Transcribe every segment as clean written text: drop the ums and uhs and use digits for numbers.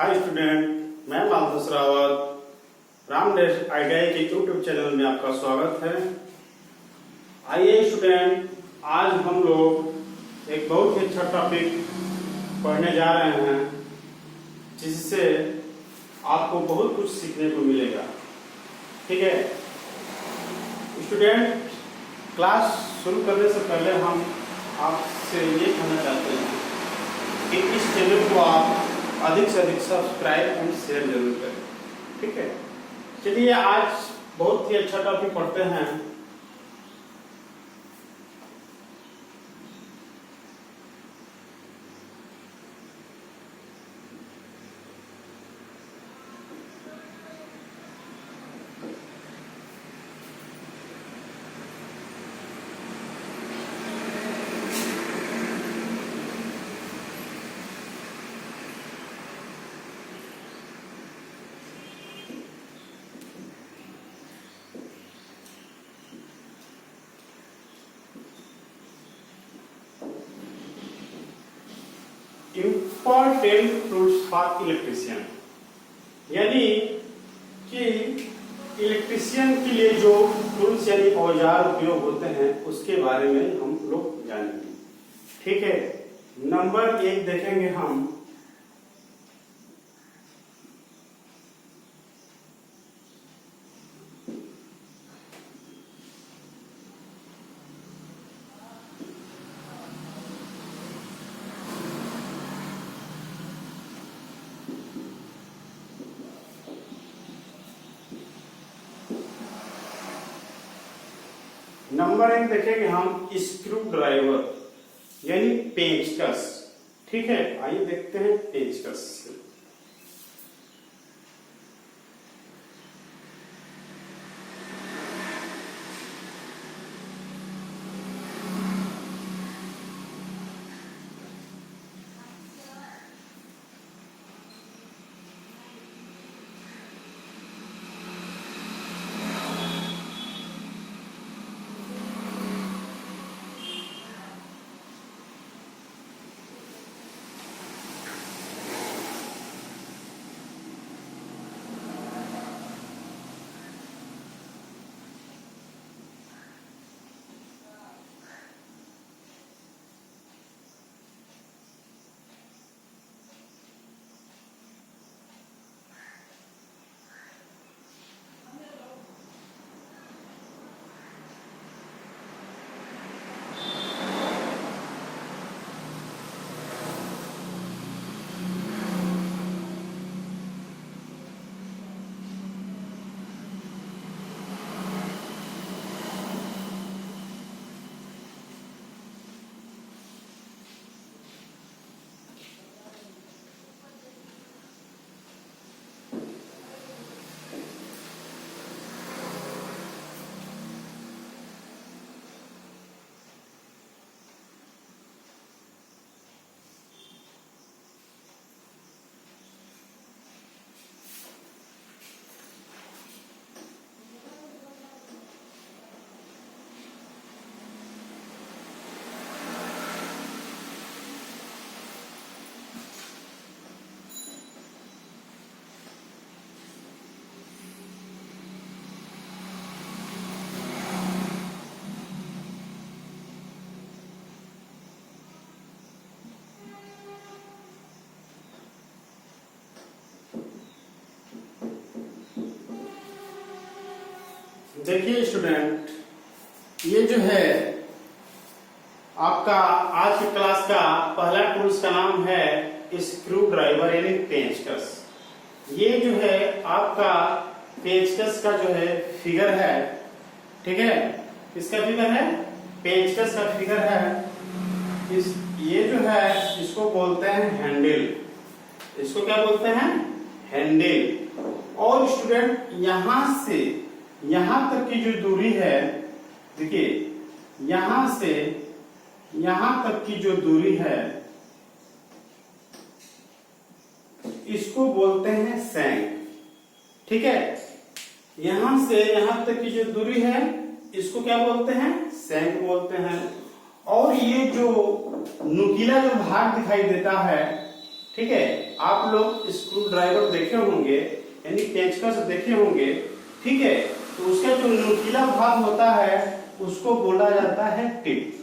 Hi student, मैं Madhav Rawat रामदेश ITI के YouTube channel में आपका स्वागत है। आइए स्टूडेंट, आज हम लोग एक बहुत ही अच्छा टॉपिक पढ़ने जा रहे हैं जिससे आपको बहुत कुछ सीखने को मिलेगा। ठीक है स्टूडेंट, क्लास शुरू करने से पहले हम आपसे ये कहना चाहते हैं कि इस चैनल को आप अधिक से अधिक सब्सक्राइब एंड शेयर जरूर करें। ठीक है, चलिए आज बहुत ही अच्छा टॉपिक पढ़ते हैं। इम्पोर्टेंट टूल्स फॉर इलेक्ट्रिशियन, यानी कि इलेक्ट्रिशियन के लिए जो टूल्स यानी औजार उपयोग होते हैं उसके बारे में हम लोग जानेंगे। ठीक है, नंबर 1 देखेंगे हम देखेंगे हम स्क्रू ड्राइवर यानी पेंचकस। ठीक है, आइए देखते हैं पेंचकस। देखिए स्टूडेंट, ये जो है आपका आज की क्लास का पहला टूल्स का नाम है स्क्रू ड्राइवर यानी पेंचकस। ये जो है आपका पेंचकस का जो है फिगर है। ठीक है, किसका फिगर है? पेंचकस का फिगर है। ये जो है इसको बोलते हैं हैंडल। इसको क्या बोलते हैं? हैंडल। और स्टूडेंट यहां से यहां तक की जो दूरी है, देखिए यहां से यहां तक की जो दूरी है इसको बोलते हैं सैंक। ठीक है, यहां से यहां तक की जो दूरी है इसको क्या बोलते हैं? सैंक बोलते हैं। और ये जो नुकीला जो भाग दिखाई देता है ठीक है, आप लोग स्क्रू ड्राइवर देखे होंगे, यानी पेंचकस देखे होंगे, ठीक है। तो उसका जो नुकीला भाग होता है उसको बोला जाता है टिप,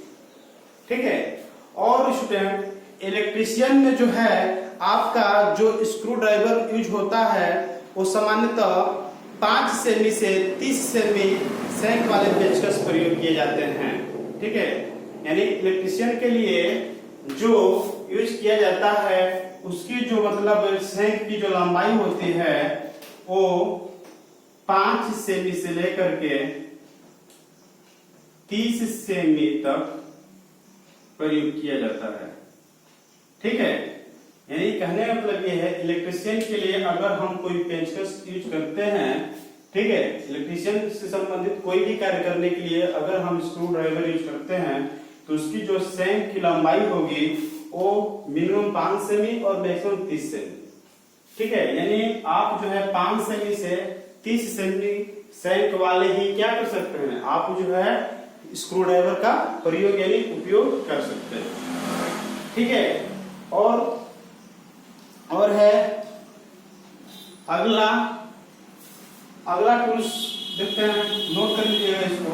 ठीक है। और स्टूडेंट इलेक्ट्रिशियन में जो है आपका जो स्क्रू ड्राइवर यूज होता है वो सामान्यतः 5 सेमी से 30 सेमी सैंक वाले पेंचकस प्रयोग किए जाते हैं, ठीक है। यानी इलेक्ट्रिशियन के लिए जो यूज किया जाता है उसकी जो मतलब सैंक की जो लंबाई होती है वो 5 सेमी से लेकर के 30 सेमी तक प्रयोग किया जाता है, ठीक है। यानी कहने का मतलब ये है इलेक्ट्रिशियन के लिए अगर हम कोई पेंचकस यूज करते हैं, ठीक है, इलेक्ट्रिशियन से संबंधित कोई भी कार्य करने के लिए अगर हम स्क्रू ड्राइवर यूज करते हैं तो उसकी जो सैंक की लंबाई होगी वो मिनिमम 5 सेमी और मैक्सिमम 30 सेमी, ठीक है। यानी आप जो है 5 सेमी से 30 सेमी सैंक वाले ही क्या कर सकते हैं, आप जो है स्क्रू ड्राइवर का प्रयोग यानी उपयोग कर सकते हैं, ठीक है। और है अगला टूल्स देखते हैं, नोट कर लीजिएगा इसको।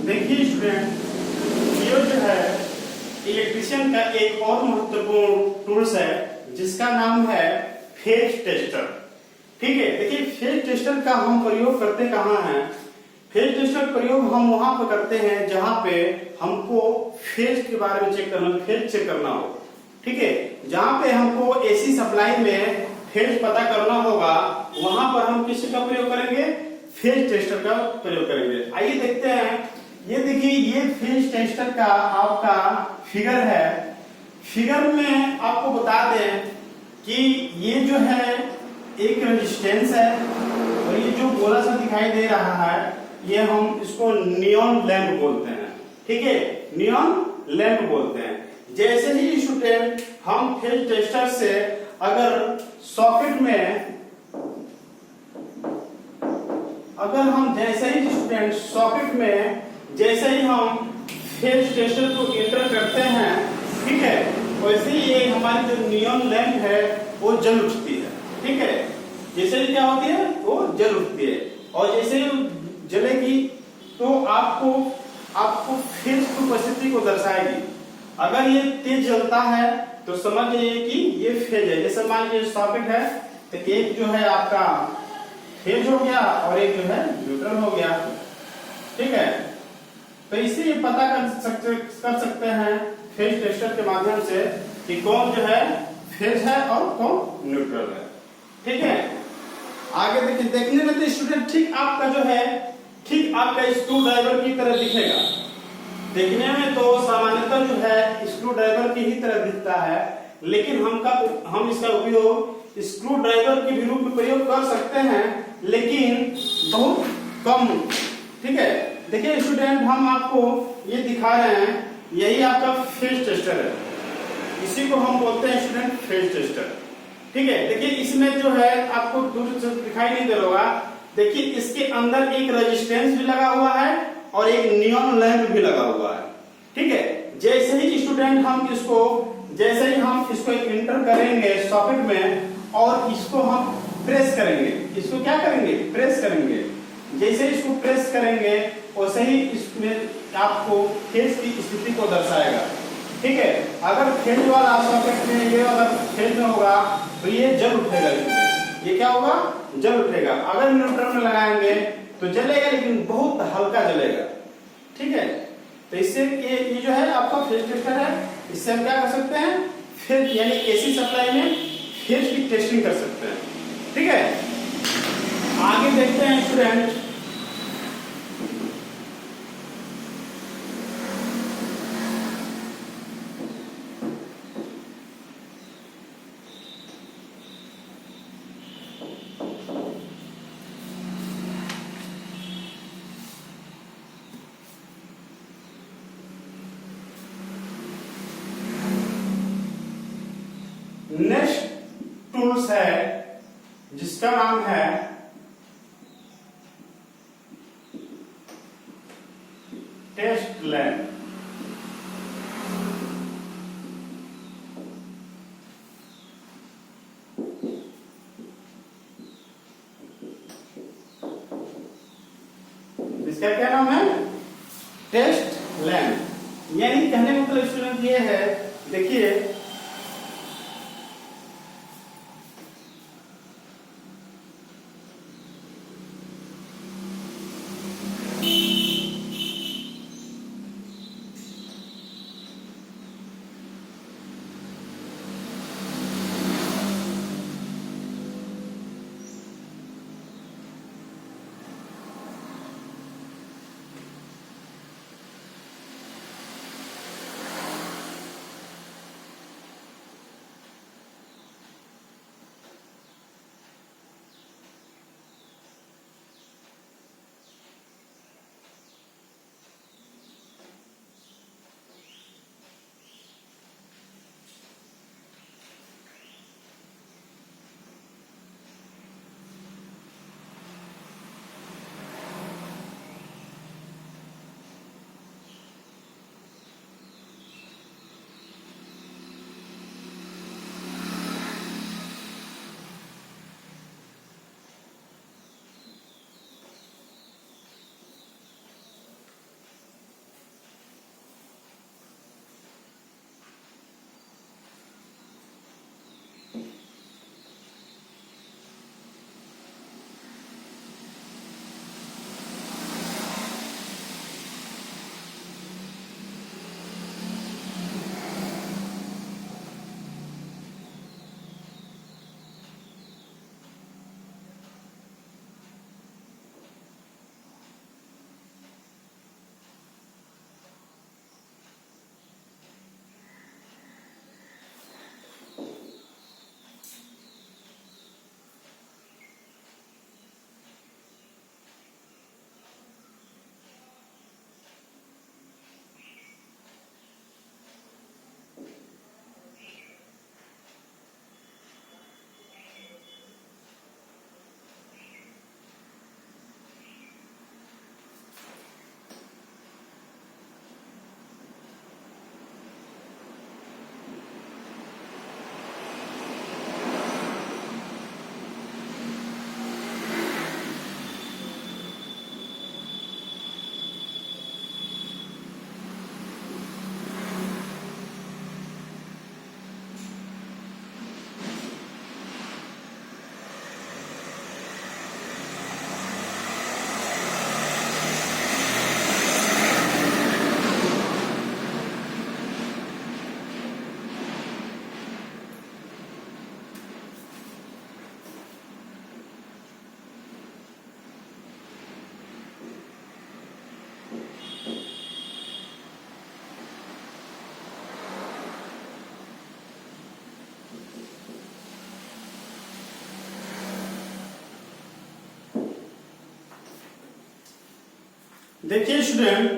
देखिए स्टूडेंट, ये जो है इलेक्ट्रिशियन का एक और महत्वपूर्ण टूल्स है जिसका नाम है फेज टेस्टर, ठीक है। देखिए फेज टेस्टर का हम प्रयोग करते कहाँ हैं, फेज टेस्टर प्रयोग हम वहां पर करते हैं जहां पे हमको फेज के बारे में चेक करना, फेज चेक करना हो, ठीक है। जहां पे हमको एसी सप्लाई में फेज पता करना होगा वहां पर हम किसका प्रयोग करेंगे, फेज टेस्टर का प्रयोग करेंगे। आइए देखते हैं, ये देखिए ये फेज टेस्टर का आपका फिगर है। फिगर में आपको बता दें कि ये जो है एक रेजिस्टेंस है और ये जो गोला सा दिखाई दे रहा है ये हम इसको नियॉन लैंप बोलते हैं, ठीक है, नियॉन लैंप बोलते हैं। जैसे ही स्टूडेंट हम फेज टेस्टर से अगर सॉकेट में जैसे ही स्टूडेंट सॉकेट में जैसे ही हम फेज टेस्टर को एंटर करते हैं, ठीक है, वैसे ही ये हमारी जो नियॉन लैंप है वो जल उठती है, ठीक है। जैसे ही क्या होती है, वो जल उठती है, और जैसे ही जलेगी तो आपको फेज की उपस्थिति को दर्शाएगी। अगर ये तेज जलता है तो समझ जाइए कि ये फेज है। जैसे मान लीजिए सॉकेट है, तो एक जो है आपका फेज हो गया और एक जो है न्यूट्रल हो गया, ठीक है। तो इससे ये पता कर सकते हैं फेज टेस्टर के माध्यम से कि कौन जो है फेज है और कौन न्यूट्रल है, ठीक है। आगे देखिए, देखने में तो स्टूडेंट ठीक आपका जो है ठीक आपका स्क्रू ड्राइवर की तरह दिखेगा। देखने में तो सामान्यतः जो है स्क्रू ड्राइवर की ही तरह दिखता है, लेकिन हम इसका उपयोग स्क्रू ड्राइवर के भी रूप में प्रयोग कर सकते हैं, लेकिन बहुत कम, ठीक है। देखिए स्टूडेंट, हम आपको ये दिखा रहे हैं, यही आपका फेज टेस्टर है, इसी को हम बोलते हैं स्टूडेंट फेज टेस्टर, ठीक है। देखिए इसमें जो है आपको दूर से दिखाई नहीं दे रहा होगा, देखिए इसके अंदर एक रेजिस्टेंस भी लगा हुआ है और एक नियॉन लैंप भी लगा हुआ है, ठीक है। जैसे ही स्टूडेंट हम इसको इंटर करेंगे सॉकेट में और इसको हम प्रेस करेंगे, इसको क्या करेंगे, प्रेस करेंगे। जैसे इसको प्रेस करेंगे वैसे ही इसमें आपको फेज की स्थिति को दर्शाएगा, ठीक है। अगर फेज वाला सॉकेट में ये अगर फेज में होगा तो ये जल उठेगा, ये क्या होगा, जल उठेगा। अगर न्यूट्रल में लगाएंगे तो जलेगा, लेकिन बहुत हल्का जलेगा, ठीक है। तो इससे ये जो है आपका फेज टेस्टर है, इससे हम क्या कर सकते हैं, फेज यानी एसी सप्लाई में फेज की टेस्टिंग कर सकते हैं, ठीक है। आगे देखते हैं स्टूडेंट, नेक्स्ट टूल्स है जिसका नाम है टेस्ट लैंप। इसका क्या नाम है, टेस्ट लैंप। यानी कहने का मतलब स्टूडेंट ये है, देखिए देखिए स्टूडेंट,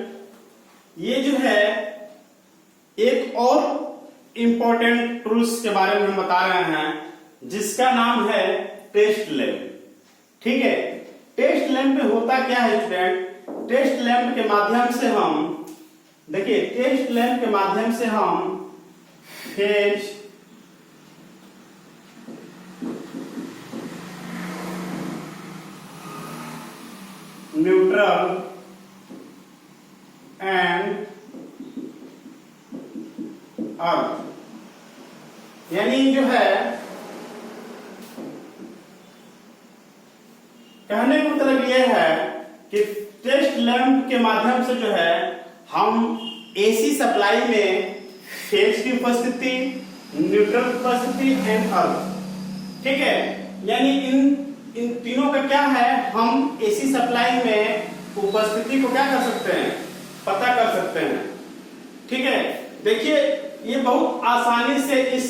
ये जो है एक और इंपॉर्टेंट टूल्स के बारे में हम बता रहे हैं जिसका नाम है टेस्ट लैंप। ठीक है, टेस्ट लैंप में होता क्या है स्टूडेंट, टेस्ट लैंप के माध्यम से हम देखिए टेस्ट लैंप के माध्यम से हम फेज, न्यूट्रल एंड अर्थ, यानी जो है कहने का मतलब यह है कि टेस्ट लैंप के माध्यम से जो है हम एसी सप्लाई में फेज की उपस्थिति, न्यूट्रल की उपस्थिति एंड अर्थ, ठीक है, यानी इन तीनों का क्या है, हम एसी सप्लाई में उपस्थिति को क्या कर सकते हैं, पता कर सकते हैं। ठीक है, देखिए ये बहुत आसानी से इस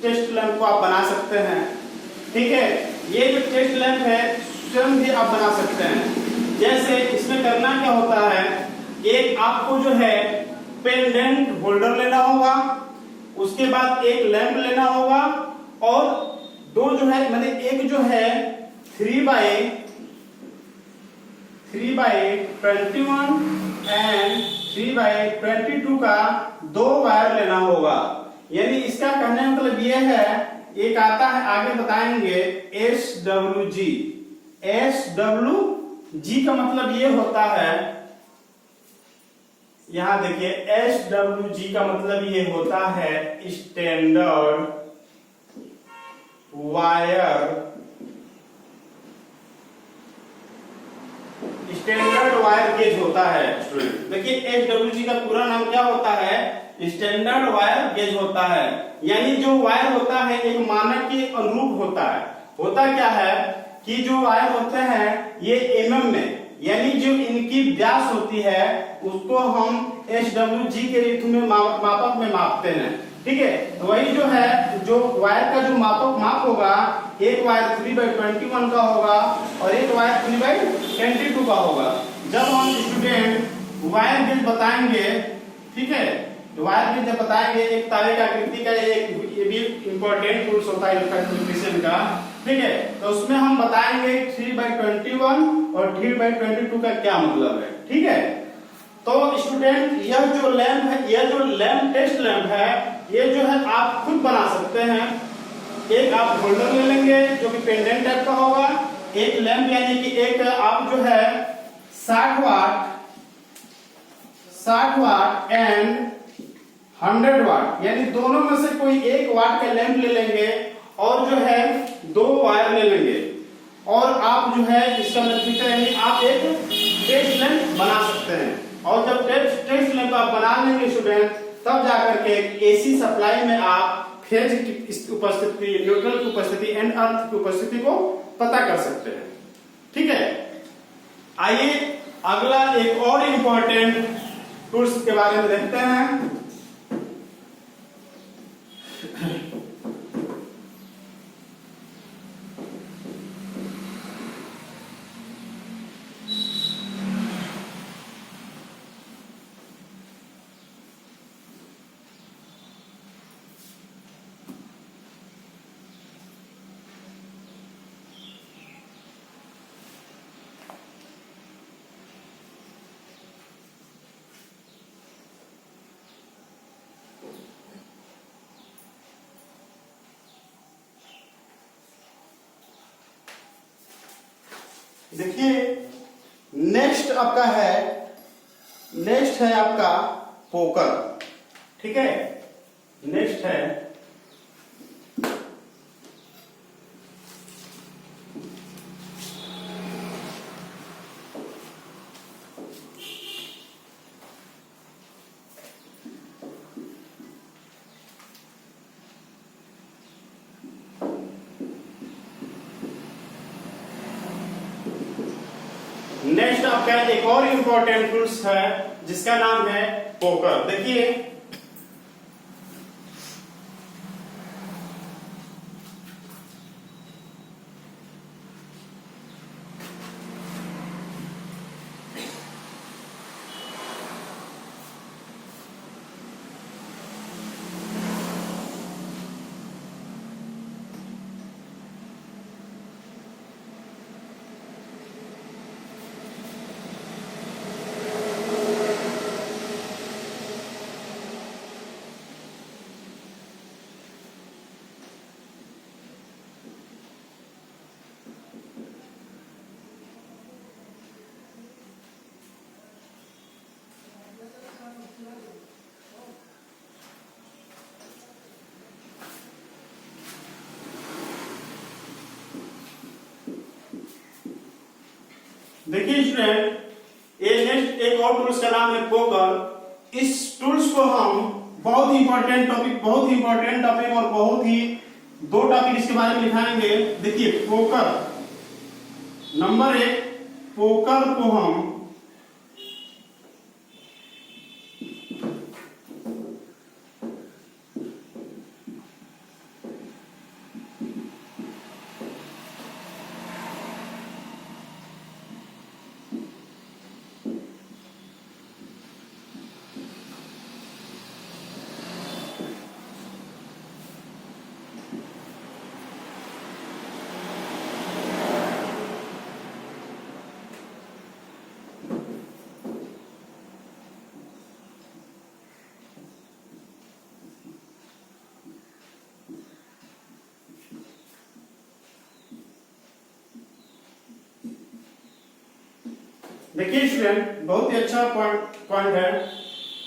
टेस्ट लैंप को आप बना सकते हैं। ठीक है, ये जो टेस्ट लैंप है स्वयं भी आप बना सकते हैं। जैसे इसमें करना क्या होता है, एक आपको जो है पेंडेंट होल्डर लेना होगा, उसके बाद एक लैंप लेना होगा और दो जो है मतलब एक जो है 3x21 एंड 3x22 का दो वायर लेना होगा। यानी इसका कहने का मतलब यह है, एक आता है आगे बताएंगे SWG। SWG का मतलब ये होता है, यहां देखिए SWG का मतलब ये होता है standard wire, standard wire gauge होता है स्टूडेंट। देखिए SWG का पूरा नाम क्या होता है, स्टैंडर्ड वायर गेज होता है। यानी जो वायर होता है एक मानक के अनुरूप होता है। होता क्या है कि जो वायर होते हैं ये mm में, यानी जो इनकी व्यास होती है उसको हम SWG के रीत में मापक में मापते हैं। ठीक है, तो वही जो है जो वायर का जो माप होगा, एक वायर 3x21 का होगा और एक वायर 3x22 का होगा। जब हम स्टूडेंट वायर गेज बताएंगे, ठीक है, तो वायर गेज जब बताएंगे, एक तारे की आकृति का एक ये भी इंपॉर्टेंट टूल्स होता है इलेक्ट्रिफिकेशन का। ठीक है, तो उसमें हम बताएंगे 3x21 और 3x22 का क्या मतलब है। ठीक है, तो स्टूडेंट यह जो लैंप है, यह जो लैंप टेस्ट लैंप है, ये जो है आप खुद बना सकते हैं। एक आप होल्डर ले लेंगे जो कि पेंडेंट टाइप का होगा, एक लैंप यानी कि एक आप जो है 60 वाट एंड 100 वाट, यानी दोनों में से कोई एक वाट का लैंप ले लेंगे और जो है दो वायर ले लेंगे और आप जो है इसका मतलब यानी आप एक टेस्ट लैंप बना सकते हैं। और जब टेस्ट लैंप आप बना लेंगे स्टूडेंट, तब जाकर के एसी सप्लाई में आप फेज की उपस्थिति, न्यूट्रल की उपस्थिति एंड अर्थ की उपस्थिति को पता कर सकते हैं। ठीक है, आइए अगला एक और इंपॉर्टेंट टूल्स के बारे में देखते हैं। देखिए नेक्स्ट है आपका पोकर। ठीक है, नेक्स्ट है नेक्स्ट आपका एक और इंपॉर्टेंट टूल्स है जिसका नाम है पोकर। देखिए देखिए स्टूडेंट, ये नेक्स्ट एक और टूल्स का नाम है पोकर। इस टूल्स को हम बहुत ही इंपॉर्टेंट टॉपिक और बहुत ही दो टॉपिक इसके बारे में लिखाएंगे। देखिए पोकर, नंबर 1, पोकर को हम देखिए स्टूडेंट, बहुत ही अच्छा पॉइंट है।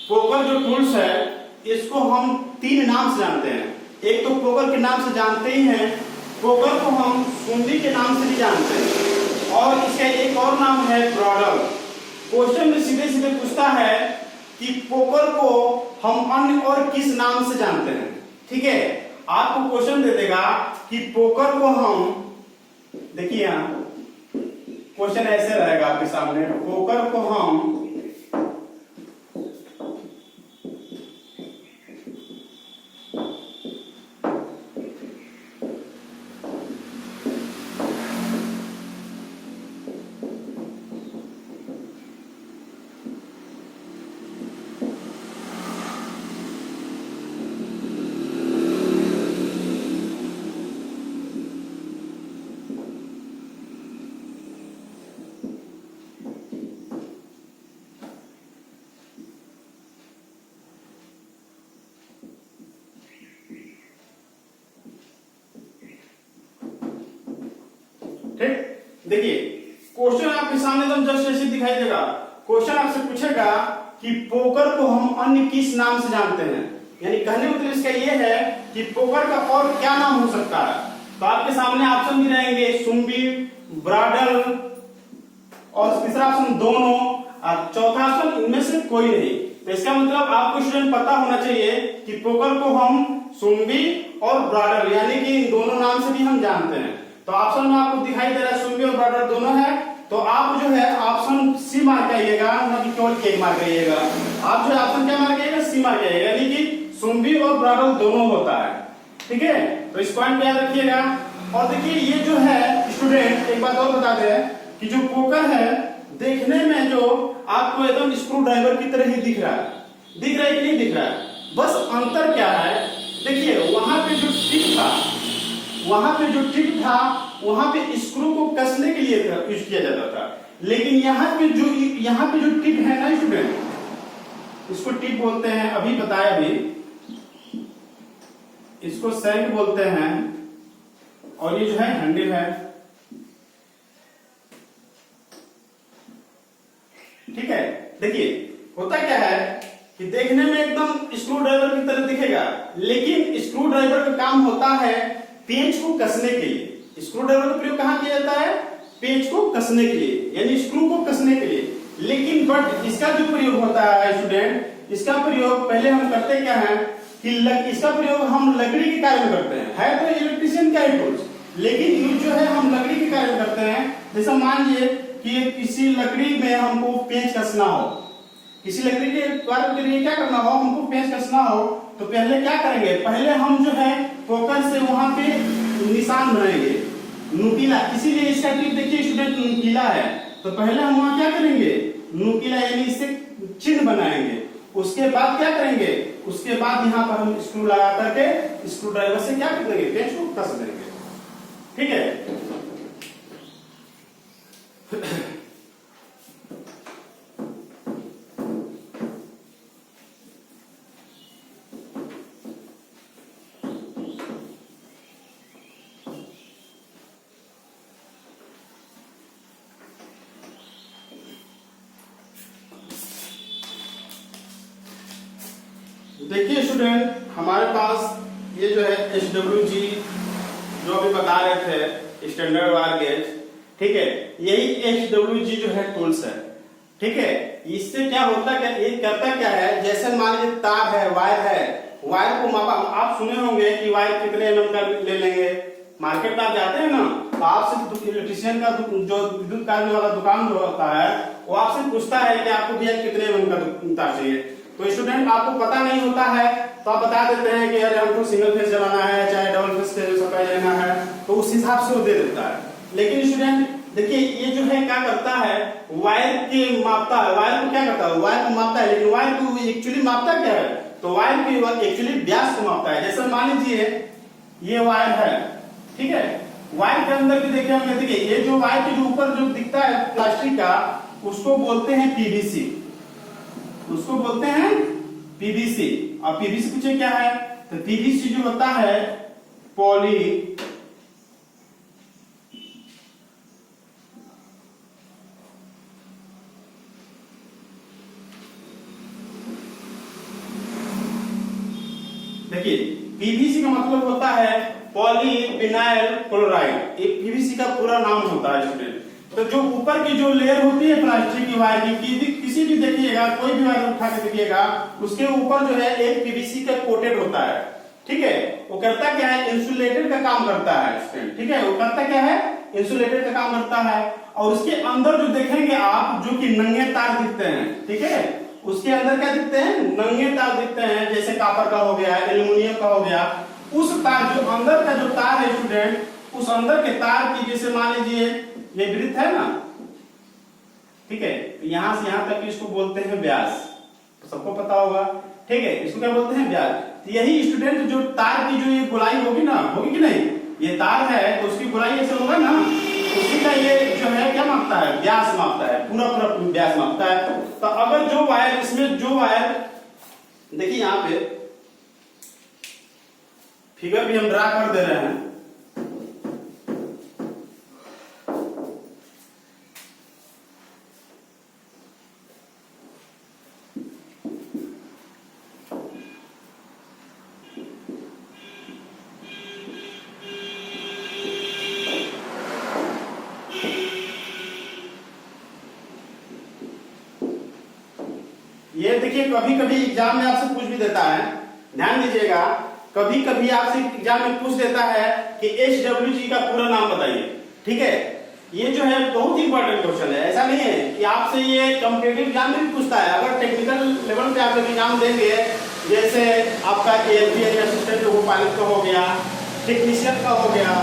पोकर जो टूल्स है इसको हम 3 नाम से जानते हैं। एक तो पोकर के नाम से जानते ही हैं, पोकर को हम सुंडी के नाम से भी जानते हैं, और इसका एक और नाम है ब्रॉडल। क्वेश्चन में सीधे सीधे पूछता है कि पोकर को हम अन्य और किस नाम से जानते हैं। ठीक है, आपको क्वेश्चन दे देगा कि पोकर को हम, देखिए यहां क्वेश्चन ऐसे रहेगा आपके सामने, पोकर को हम देखिए क्वेश्चन आपके सामने एकदम जस्ट ऐसे दिखाई देगा। क्वेश्चन आपसे पूछेगा कि पोकर को हम अन्य किस नाम से जानते हैं, यानी कहने मतलब इसका ये है कि पोकर का और क्या नाम हो सकता है। तो आपके सामने ऑप्शन भी रहेंगे, सुम्बी, ब्राडल, और तीसरा ऑप्शन दोनों, और चौथा ऑप्शन इनमें से कोई नहीं। तो इसका मतलब आपको स्टूडेंट पता होना चाहिए कि पोकर को हम सुम्बी और ब्राडल यानी कि इन दोनों नाम से भी हम जानते हैं। तो ऑप्शन में आपको दिखाई दे रहा है सुम्बी और ब्राडल दोनों है, तो आप जो है ऑप्शन सी मार्क आइएगा, ना कि केवल एक मार्क आइएगा। आप जो है ऑप्शन क्या मार्क आइएगा, सी मार्क आइएगा, यानी कि सुम्बी और ब्राडल दोनों होता है। ठीक है, तो इस पॉइंट पे याद रखिएगा। और देखिए ये जो है स्टूडेंट, एक बात और बता दें कि जो पोकर है देखने में जो आपको एकदम स्क्रू ड्राइवर की तरह ही दिख रहा है कि नहीं दिख रहा है, बस अंतर क्या है, देखिए वहां पे जो टिप था वहां पे स्क्रू को कसने के लिए यूज किया जाता था, लेकिन यहाँ पे जो टिप है ना स्टूडेंट, इसको टिप बोलते हैं, अभी बताया भी, इसको सैंड बोलते हैं, और ये जो है हैंडल है। ठीक है, देखिए होता क्या है कि देखने में एकदम स्क्रू ड्राइवर की तरह दिखेगा, लेकिन स्क्रू ड्राइवर का काम होता है पेंच को कसने के लिए। स्क्रू ड्राइवर का प्रयोग कहां किया जाता है, पेंच को कसने के लिए, यानी स्क्रू को कसने के लिए। लेकिन बट इसका जो प्रयोग होता है स्टूडेंट, इसका प्रयोग पहले हम करते क्या है कि इसका प्रयोग हम लकड़ी के कार्य में करते हैं। है तो इलेक्ट्रिशियन का ही टूल्स, लेकिन यूज जो है हम लकड़ी के कार्य में करते हैं। जैसे मान लीजिए कि किसी लकड़ी में हमको पेंच कसना हो, किसी लकड़ी के कार्य के लिए क्या करना हो, हमको पेंच कसना हो, तो पहले क्या करेंगे, पहले हम जो है पोकर से वहां पे निशान बनाएंगे, नुकीला, इसीलिए इसका टिप देखिए स्टूडेंट नुकीला है। तो पहले हम वहां क्या करेंगे, नुकीला यानी इससे चिन्ह बनाएंगे। उसके बाद क्या करेंगे, उसके बाद यहाँ पर हम स्क्रू लगा करके स्क्रू ड्राइवर से क्या कर देंगे, पेंच को कस देंगे। ठीक है, देखिए स्टूडेंट, हमारे पास ये जो है SWG जो अभी बता रहे थे, स्टैंडर्ड वायर गेज, ठीक है, यही HWG जो है टूल्स है। ठीक है, इससे क्या होता क्या, ये करता क्या है, जैसे मान लीजिए तार है, वायर को मापा। आप सुने होंगे कि वायर कितने mm का ले लेंगे, मार्केट में आप जाते हैं ना, तो आपसे इलेक्ट्रिशियन का जो विद्युत कार्य वाला दुकान जो होता है, वो आपसे पूछता है कि आपको भैया कितने mm का तार चाहिए। तो स्टूडेंट आपको पता नहीं होता है तो आप बता देते हैं कि अरे हमको सिंगल फेज चलाना है, चाहे डबल फेज से सप्लाई लेना है, तो उस हिसाब से वो दे देता है। लेकिन स्टूडेंट देखिए, ये जो है क्या करता है, वायर के मापता है, वायर को क्या करता है, वायर को मापता है। लेकिन वायर को एक्चुअली मापता क्या है, तो वायर की एक्चुअली व्यास को मापता है। जैसे मान लीजिए ये वायर है, ठीक है, वायर के अंदर भी देखिए हम, देखिए ये जो वायर के जो ऊपर जो दिखता है प्लास्टिक का, उसको बोलते हैं पीवीसी, उसको बोलते हैं पीवीसी। और पीवीसी पूछे क्या है, तो पीवीसी जो होता है पॉली देखिए पीवीसी का मतलब होता है पॉलीविनाइल क्लोराइड। ये पीवीसी का पूरा नाम होता है स्टूडेंट। तो जो ऊपर की जो लेयर होती है प्लास्टिक की वायर की, किसी भी देखिएगा, कोई भी वायर उठा के देखिएगा, उसके ऊपर जो है एक पीवीसी का कोटेड होता है। ठीक है, वो करता क्या है, इंसुलेटेड का काम करता है स्टूडेंट। ठीक है, वो करता क्या है, इंसुलेटेड का काम करता है। और उसके अंदर जो देखेंगे आप, जो कि नंगे तार दिखते हैं, ठीक है, उसके अंदर क्या दिखते हैं, नंगे तार दिखते हैं, जैसे कॉपर का हो गया, एल्यूमिनियम का हो गया। उस तार जो अंदर का जो तार है स्टूडेंट, उस अंदर के तार की, जैसे मान लीजिए ये वृत्त है ना, ठीक है, यहां से यहां तक इसको बोलते हैं व्यास, तो सबको पता होगा। ठीक है, इसको क्या बोलते हैं, व्यास। तो यही स्टूडेंट जो तार की जो ये गोलाई होगी ना, होगी कि नहीं, ये तार है तो उसकी गोलाई ऐसे होगा ना, उसी का ये जो है क्या मापता है, व्यास मापता है, पूरा पूरा व्यास मापता है। तो अगर जो वायर, इसमें जो वायर, देखिए यहां पे फिगर भी हम ड्रा कर दे रहे हैं। ये देखिए, कभी कभी एग्जाम में आपसे पूछ भी देता है, ध्यान दीजिएगा, कभी कभी आपसे एग्जाम में पूछ देता है कि HWG का पूरा नाम बताइए। ठीक है, ये जो है बहुत ही इंपॉर्टेंट क्वेश्चन है। ऐसा नहीं है कि आपसे ये कॉम्पिटिटिव एग्जाम में भी पूछता है। अगर टेक्निकल लेवल पे आप एग्जाम देंगे, जैसे आपका ALP असिस्टेंट वो पायलट का हो गया, टेक्नीशियन का हो गया,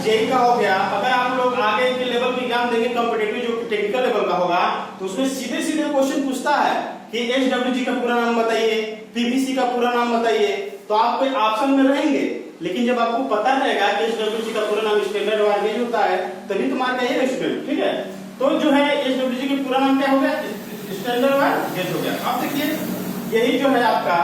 जेई का हो गया, अगर आप लोग आगे के लेवल के एग्जाम देंगे कॉम्पिटिटिव जो टेक्निकल लेवल का होगा, तो उसमें सीधे सीधे क्वेश्चन पूछता है कि HWG का पूरा नाम बताइए, पीवीसी का पूरा नाम बताइए, तो आप कोई ऑप्शन में रहेंगे। लेकिन जब आपको पता रहेगा कि HWG का पूरा नाम स्टैंडर्ड वायर गेज होता है, तभी तो मार्क आइएगा स्टूडेंट। ठीक है, तो जो है HWG का पूरा नाम क्या हो गया, स्टैंडर्ड वायर गेज हो गया। अब देखिए यही जो है आपका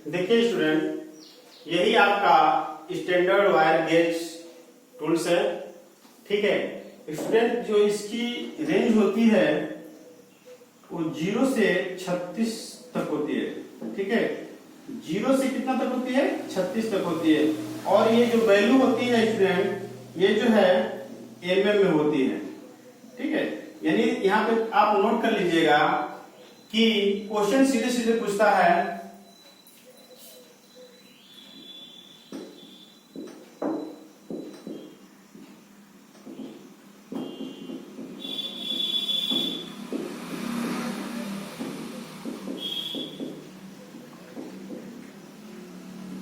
देखिए स्टूडेंट, यही आपका स्टैंडर्ड वायर गेज टूल्स है। ठीक है स्टूडेंट, जो इसकी रेंज होती है वो 0 से 36 तक होती है। ठीक है 0 से कितना तक होती है, 36 तक होती है। और ये जो वैल्यू होती है स्टूडेंट, ये जो है mm में होती है। ठीक है, यानी यहाँ पे आप नोट कर लीजिएगा कि क्वेश्चन सीधे सीधे पूछता है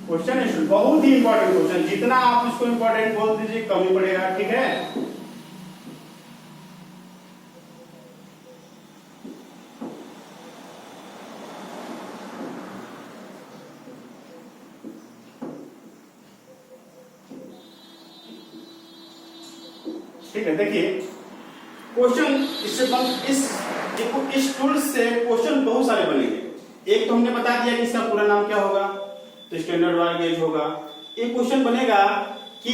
क्वेश्चन है बहुत ही इंपॉर्टेंट क्वेश्चन, जितना आप इसको इंपॉर्टेंट बोल दीजिए कम ही पड़ेगा। ठीक है, ठीक है देखिए क्वेश्चन इस टूल से क्वेश्चन बहुत सारे बनेंगे। एक तो हमने बता दिया कि इसका पूरा नाम क्या होगा, तो स्टैंडर्ड वायर गेज होगा। एक क्वेश्चन बनेगा कि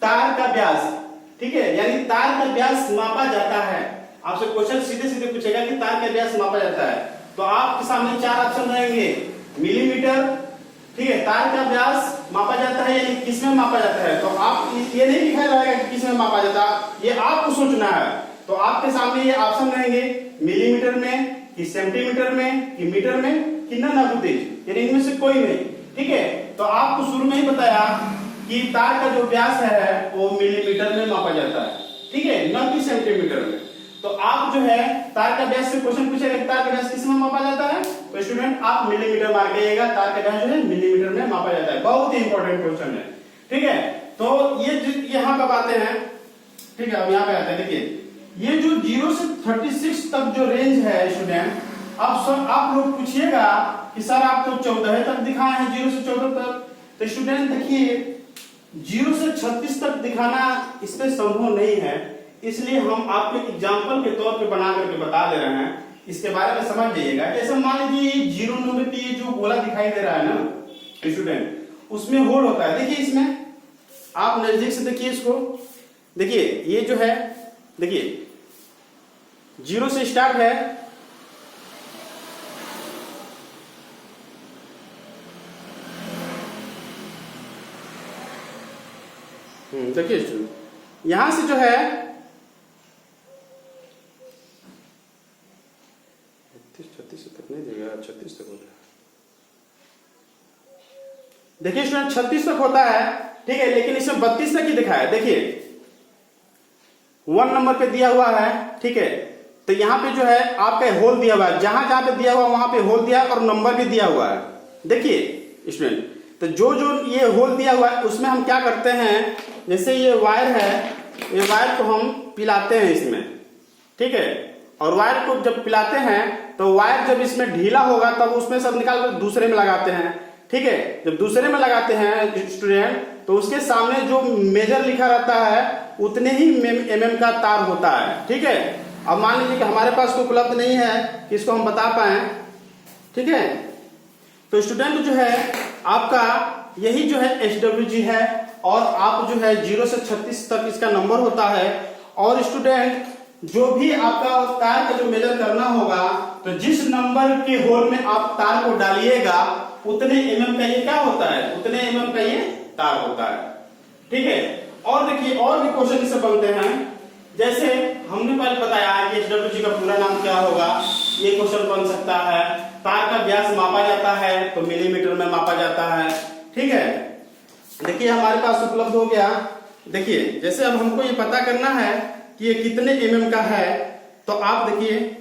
तार का व्यास, ठीक है, यानी तार का व्यास मापा जाता है। आपसे क्वेश्चन सीधे सीधे पूछेगा कि तार का व्यास मापा जाता है, तो आपके सामने 4 ऑप्शन रहेंगे। मिलीमीटर, ठीक है, तार का व्यास मापा जाता है यानी किस में मापा जाता है, तो आप ये नहीं लिखा रहेगा कि किस में मापा जाता है, ये आपको सोचना है। तो आपके सामने ये ऑप्शन रहेंगे, मिलीमीटर में कि सेंटीमीटर में कि मीटर में कि नन ऑफ दीज, यानी इनमें से कोई नहीं। ठीक है, तो आपको शुरू में ही बताया कि तार का जो व्यास है वो मिलीमीटर में मापा जाता है। ठीक है, न कि सेंटीमीटर में। तो आप जो है तार का व्यास से क्वेश्चन पूछेगा कि तार का व्यास किस में मापा जाता है, तो स्टूडेंट आप मिलीमीटर मार के तार का व्यास जो है मिलीमीटर में मापा जाता है। बहुत ही इंपॉर्टेंट क्वेश्चन है। ठीक है, तो ये यहाँ कब आते हैं, ठीक है, अब यहाँ पे आते हैं। देखिए ये जो 0 से 36 तक जो रेंज है स्टूडेंट, अब सब आप लोग पूछिएगा कि सर आप तो 14 तक दिखाए हैं, 0 से 14 तक। तो स्टूडेंट देखिए 0 से 36 तक दिखाना इस पे संभव नहीं है, इसलिए हम आपको एग्जांपल के तौर पे बना करके बता दे रहे हैं। इसके बारे में समझ जाइएगा। जैसे मान लीजिए 0 नंबर पे ये जो गोला दिखाई दे रहा है ना स्टूडेंट, उसमें होल होता है। देखिए इसमें आप नजदीक से देखिए इसको, देखिए ये जो है, देखिए 0 से स्टार्ट है, देखिए स्टूडेंट यहां से जो है 36 तक नहीं देगा, 36 तक होता है। देखिए स्टूडेंट 36 तक होता है, ठीक है, लेकिन इसमें 32 तक ही दिखाया है। देखिए 1 नंबर पे दिया हुआ है, ठीक है, तो यहाँ पे जो है आपका होल दिया हुआ है, जहां जहां पे दिया हुआ वहां पे होल दिया और नंबर भी दिया हुआ है। देखिए स्टूडेंट, तो जो जो ये होल दिया हुआ है उसमें हम क्या करते हैं, जैसे ये वायर है, ये वायर को हम पिलाते हैं इसमें, ठीक है, और वायर को जब पिलाते हैं तो वायर जब इसमें ढीला होगा तब उसमें सब निकाल कर दूसरे में लगाते हैं। ठीक है, जब दूसरे में लगाते हैं स्टूडेंट तो उसके सामने जो मेजर लिखा रहता है उतने ही mm का तार होता है। ठीक है, अब मान लीजिए कि हमारे पास तो उपलब्ध नहीं है कि इसको हम बता पाए। ठीक है, तो स्टूडेंट जो है आपका यही जो है SWG है, और आप जो है 0 से 36 तक इसका नंबर होता है। और स्टूडेंट जो भी आपका तार का जो मेजर करना होगा, तो जिस नंबर के होल में आप तार को डालिएगा उतने mm का ये क्या होता है, उतने mm का ये तार होता है। ठीक है, और देखिए और भी क्वेश्चन इससे बनते हैं। जैसे हमने पहले बताया कि SWG का पूरा नाम क्या होगा, ये क्वेश्चन बन सकता है। तार का व्यास मापा जाता है तो मिलीमीटर में मापा जाता है। ठीक है, देखिए हमारे पास उपलब्ध हो गया। देखिए जैसे अब हमको ये पता करना है कि ये कितने mm का है, तो आप देखिए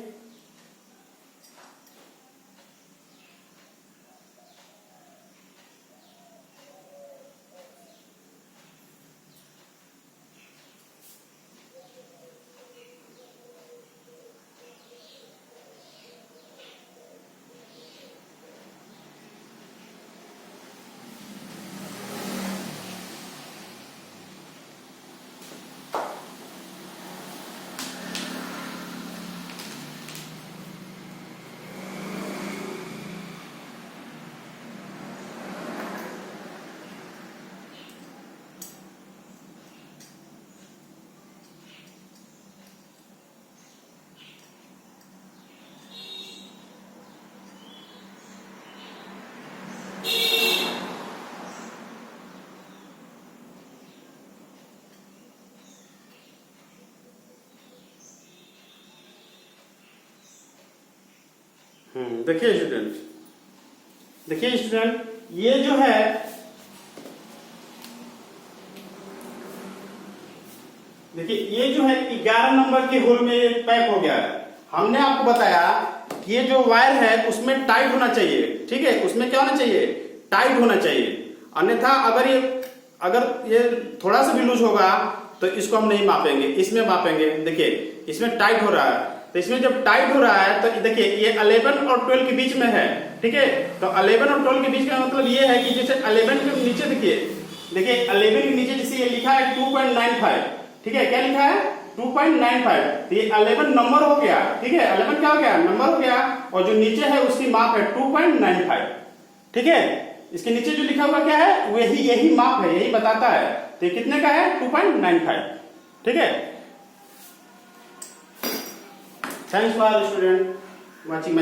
देखिए स्टूडेंट, ये जो है देखिए ये जो है 11 नंबर के होल में ये पैक हो गया है। हमने आपको बताया कि ये जो वायर है उसमें टाइट होना चाहिए, ठीक है, उसमें क्या होना चाहिए, टाइट होना चाहिए। अन्यथा अगर ये थोड़ा सा भी लूज होगा तो इसको हम नहीं मापेंगे, इसमें मापेंगे। देखिए इसमें टाइट हो रहा है, तो इसमें जब टाइट हो रहा है तो देखिए ये 11 और 12 के बीच में है, ठीक है। तो 11 और 12 के बीच का मतलब ये है कि जैसे 11 के नीचे देखिए 11 के नीचे जैसे ये लिखा है 2.95, ठीक है, क्या लिखा है 2.95, तो ये 11 नंबर हो गया, ठीक है, 11 क्या हो गया, नंबर हो गया, और जो नीचे है उसकी माप है 2.95, ठीक है। इसके नीचे जो लिखा हुआ क्या है वही यही माप है, यही बताता है, तो ये कितने का है 2.95, ठीक है। Thanks for student watching.